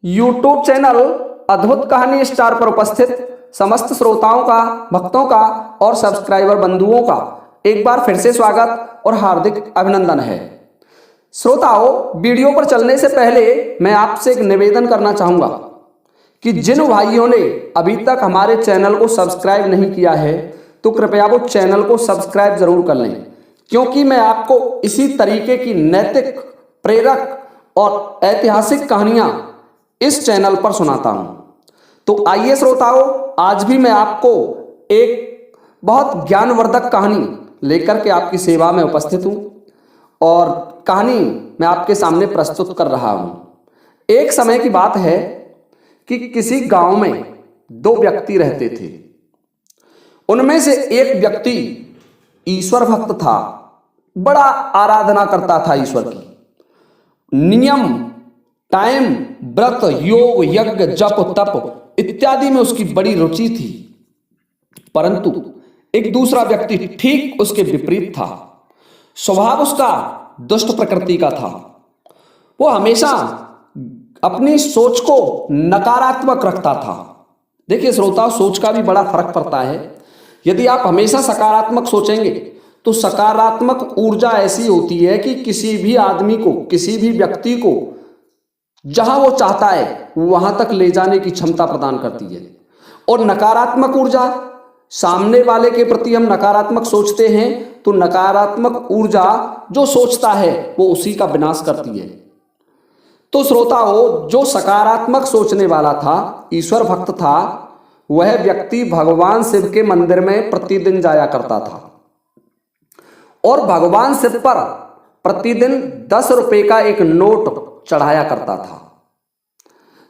YouTube channel अद्भुत कहानी star पर उपस्थित समस्त श्रोताओं का, भक्तों का और सब्सक्राइबर बंधुओं का एक बार फिर से स्वागत और हार्दिक अभिनंदन है। श्रोताओं, वीडियो पर चलने से पहले मैं आपसे एक निवेदन करना चाहूंगा कि जिन भाइयों ने अभी तक हमारे चैनल को सब्सक्राइब नहीं किया है तो कृपया वो चैनल को सब्सक्राइब जरूर कर लें, क्योंकि मैं आपको इसी तरीके की नैतिक, प्रेरक और ऐतिहासिक कहानियां इस चैनल पर सुनाता हूं। तो आइए श्रोताओं, आज भी मैं आपको एक बहुत ज्ञानवर्धक कहानी लेकर के आपकी सेवा में उपस्थित हूं और कहानी मैं आपके सामने प्रस्तुत कर रहा हूं। एक समय की बात है कि किसी गांव में दो व्यक्ति रहते थे। उनमें से एक व्यक्ति ईश्वर भक्त था, बड़ा आराधना करता था ईश्वर की। नियम, टाइम, व्रत, योग, यज्ञ, जप, तप इत्यादि में उसकी बड़ी रुचि थी। परंतु एक दूसरा व्यक्ति ठीक उसके विपरीत था। स्वभाव उसका दुष्ट प्रकृति का था। वो हमेशा अपनी सोच को नकारात्मक रखता था। देखिए श्रोताओ, सोच का भी बड़ा फर्क पड़ता है। यदि आप हमेशा सकारात्मक सोचेंगे तो सकारात्मक ऊर्जा ऐसी होती है कि किसी भी आदमी को, किसी भी व्यक्ति को जहां वो चाहता है वहां तक ले जाने की क्षमता प्रदान करती है। और नकारात्मक ऊर्जा, सामने वाले के प्रति हम नकारात्मक सोचते हैं तो नकारात्मक ऊर्जा जो सोचता है वो उसी का विनाश करती है। तो श्रोताओं, जो सकारात्मक सोचने वाला था, ईश्वर भक्त था, वह व्यक्ति भगवान शिव के मंदिर में प्रतिदिन जाया करता था और भगवान शिव पर प्रतिदिन 10 रुपए का एक नोट चढ़ाया करता था।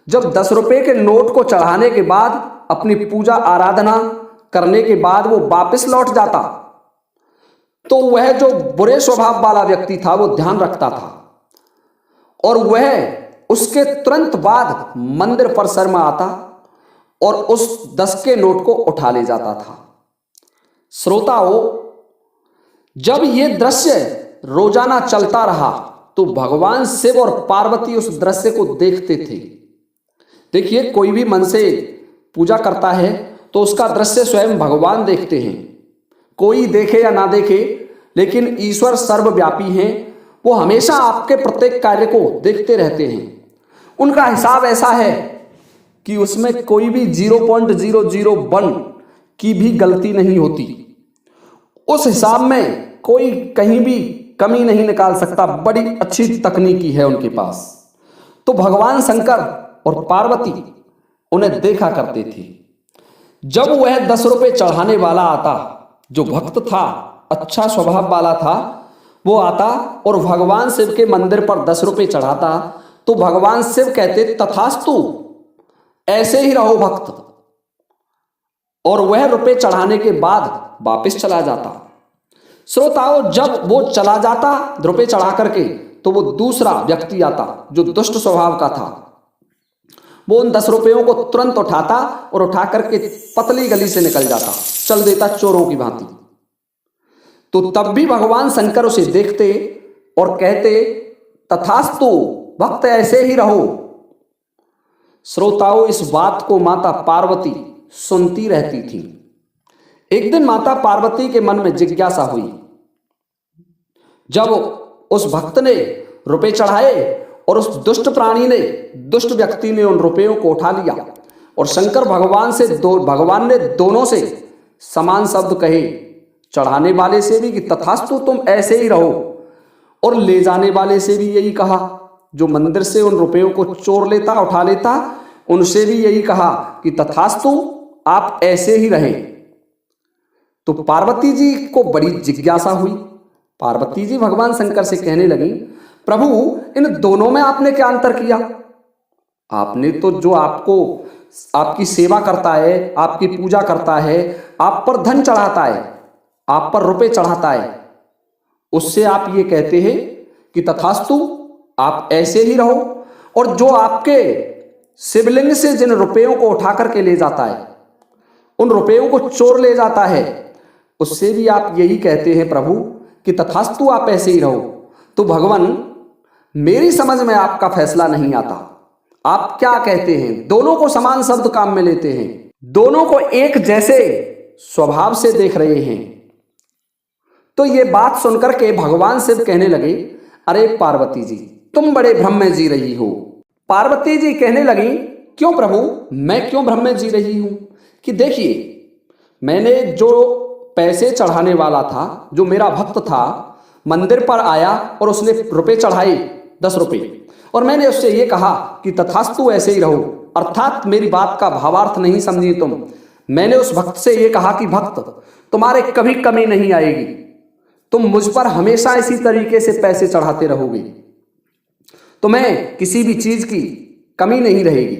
जब 10 रुपए के नोट को चढ़ाने के बाद अपनी पूजा आराधना करने के बाद वो वापस लौट जाता तो वह जो बुरे स्वभाव वाला व्यक्ति था वो ध्यान रखता था और वह उसके तुरंत बाद मंदिर परिसर में आता और उस 10 के नोट को उठा ले जाता था। श्रोताओं, जब यह दृश्य रोजाना चलता रहा तो भगवान शिव और पार्वती उस दृश्य को देखते थे। देखिए, कोई भी मन से पूजा करता है तो उसका दृश्य स्वयं भगवान देखते हैं। कोई देखे या ना देखे, लेकिन ईश्वर सर्वव्यापी हैं। वो हमेशा आपके प्रत्येक कार्य को देखते रहते हैं। उनका हिसाब ऐसा है कि उसमें कोई भी 0.001 की भी गलती नहीं होती। उस हिसाब में कोई कहीं भी कमी नहीं निकाल सकता। बड़ी अच्छी तकनीकी है उनके पास। तो भगवान शंकर और पार्वती उन्हें देखा करते थे। जब वह 10 रुपए चढ़ाने वाला आता, जो भक्त था, अच्छा स्वभाव वाला था, वो आता और भगवान शिव के मंदिर पर 10 रुपए चढ़ाता तो भगवान शिव कहते, तथास्तु, ऐसे ही रहो भक्त। और वह रुपए चढ़ाने के बाद वापस चला जाता। श्रोताओं, जब वो चला जाता रुपए चढ़ा करके तो वो दूसरा व्यक्ति आता जो दुष्ट स्वभाव का था। वो उन 10 रुपयों को तुरंत उठाता और उठा करके पतली गली से निकल जाता, चल देता चोरों की भांति। तो तब भी भगवान शंकर उसे देखते और कहते, तथास्तु, भक्त ऐसे ही रहो। श्रोताओं, इस बात को माता पार्वती सुनती रहती थी। एक दिन माता पार्वती के मन में जिज्ञासा हुई। जब उस भक्त ने रुपए चढ़ाए और उस दुष्ट प्राणी ने, दुष्ट व्यक्ति ने उन रुपयों को उठा लिया और शंकर भगवान ने दोनों से समान शब्द कहे, चढ़ाने वाले से भी कि तथास्तु, तुम ऐसे ही रहो, और ले जाने वाले से भी यही कहा, जो मंदिर से उन रुपयों को चोर लेता, उठा लेता, उनसे भी यही कहा कि तथास्तु, आप ऐसे ही रहें। तो पार्वती जी को बड़ी जिज्ञासा हुई। पार्वती जी भगवान शंकर से कहने लगी, प्रभु, इन दोनों में आपने क्या अंतर किया? आपने तो जो आपको, आपकी सेवा करता है, आपकी पूजा करता है, आप पर धन चढ़ाता है, आप पर रुपए चढ़ाता है, उससे आप ये कहते हैं कि तथास्तु, आप ऐसे ही रहो। और जो आपके शिवलिंग से जिन रुपयों को उठा करके ले जाता है, उन रुपयों को चोर ले जाता है, उससे भी आप यही कहते हैं प्रभु कि तथास्तु, आप ऐसे ही रहो। तो भगवान, मेरी समझ में आपका फैसला नहीं आता। आप क्या कहते हैं? दोनों को समान शब्द काम में लेते हैं, दोनों को एक जैसे स्वभाव से देख रहे हैं। तो ये बात सुनकर के भगवान शिव कहने लगे, अरे पार्वती जी, तुम बड़े भ्रम में जी रही हो। पार्वती जी कहने लगी, क्यों प्रभु, मैं क्यों भ्रम में जी रही हूं? कि देखिए, मैंने जो पैसे चढ़ाने वाला था, जो मेरा भक्त था, मंदिर पर आया और उसने रुपए चढ़ाए 10 रुपए, और मैंने उससे ये कहा कि तथास्तु ऐसे ही रहो, अर्थात मेरी बात का भावार्थ नहीं समझी तुम। मैंने उस भक्त से ये कहा कि भक्त, तुम्हारे कभी कमी नहीं आएगी, तुम मुझ पर हमेशा इसी तरीके से पैसे चढ़ाते रहोगे, तुम्हें किसी भी चीज की कमी नहीं रहेगी,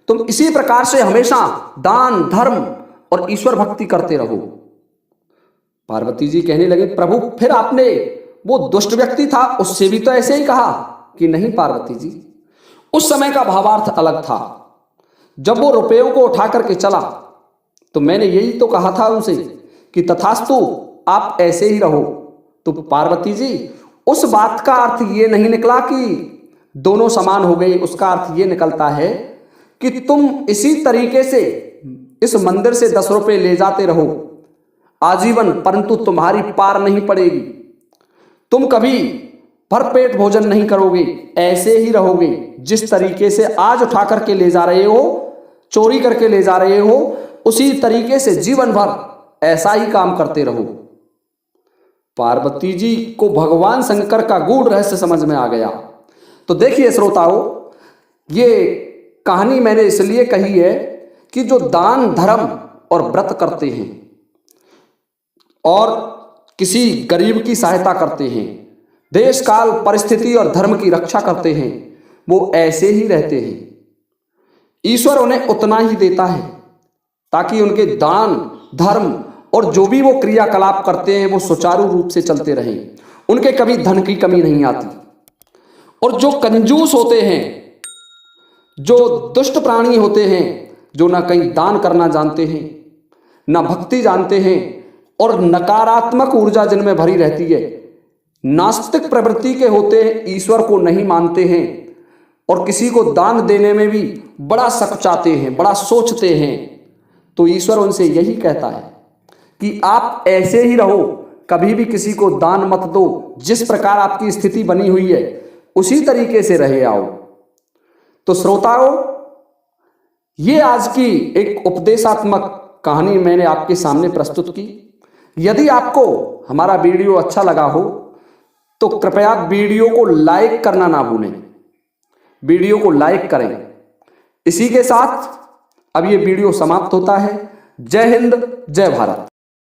तुम इसी प्रकार से हमेशा दान धर्म और ईश्वर भक्ति करते रहो। पार्वती जी कहने लगे, प्रभु फिर आपने वो दुष्ट व्यक्ति था उससे भी तो ऐसे ही कहा। कि नहीं पार्वती जी, उस समय का भावार्थ अलग था। जब वो रुपयों को उठा करके चला तो मैंने यही तो कहा था उनसे कि तथास्तु आप ऐसे ही रहो। तो पार्वती जी, उस बात का अर्थ ये नहीं निकला कि दोनों समान हो गए, उसका अर्थ ये निकलता है कि तुम इसी तरीके से इस मंदिर से 10 रुपए ले जाते रहो आजीवन, परंतु तुम्हारी पार नहीं पड़ेगी, तुम कभी भरपेट भोजन नहीं करोगे, ऐसे ही रहोगे जिस तरीके से आज उठा करके ले जा रहे हो, चोरी करके ले जा रहे हो, उसी तरीके से जीवन भर ऐसा ही काम करते रहो। पार्वती जी को भगवान शंकर का गूढ़ रहस्य समझ में आ गया। तो देखिए श्रोताओ, ये कहानी मैंने इसलिए कही है कि जो दान धर्म और व्रत करते हैं और किसी गरीब की सहायता करते हैं, देश काल परिस्थिति और धर्म की रक्षा करते हैं, वो ऐसे ही रहते हैं। ईश्वर उन्हें उतना ही देता है ताकि उनके दान धर्म और जो भी वो क्रियाकलाप करते हैं वो सुचारू रूप से चलते रहें, उनके कभी धन की कमी नहीं आती। और जो कंजूस होते हैं, जो दुष्ट प्राणी होते हैं, जो ना कहीं दान करना जानते हैं, ना भक्ति जानते हैं और नकारात्मक ऊर्जा जिनमें भरी रहती है, नास्तिक प्रवृत्ति के होते हैं, ईश्वर को नहीं मानते हैं और किसी को दान देने में भी बड़ा सकचाते हैं, बड़ा सोचते हैं, तो ईश्वर उनसे यही कहता है कि आप ऐसे ही रहो, कभी भी किसी को दान मत दो, जिस प्रकार आपकी स्थिति बनी हुई है उसी तरीके से रहे आओ। तो श्रोताओं, ये आज की एक उपदेशात्मक कहानी मैंने आपके सामने प्रस्तुत की। यदि आपको हमारा वीडियो अच्छा लगा हो तो कृपया वीडियो को लाइक करना ना भूलें, वीडियो को लाइक करें। इसी के साथ अब ये वीडियो समाप्त होता है। जय हिंद, जय भारत।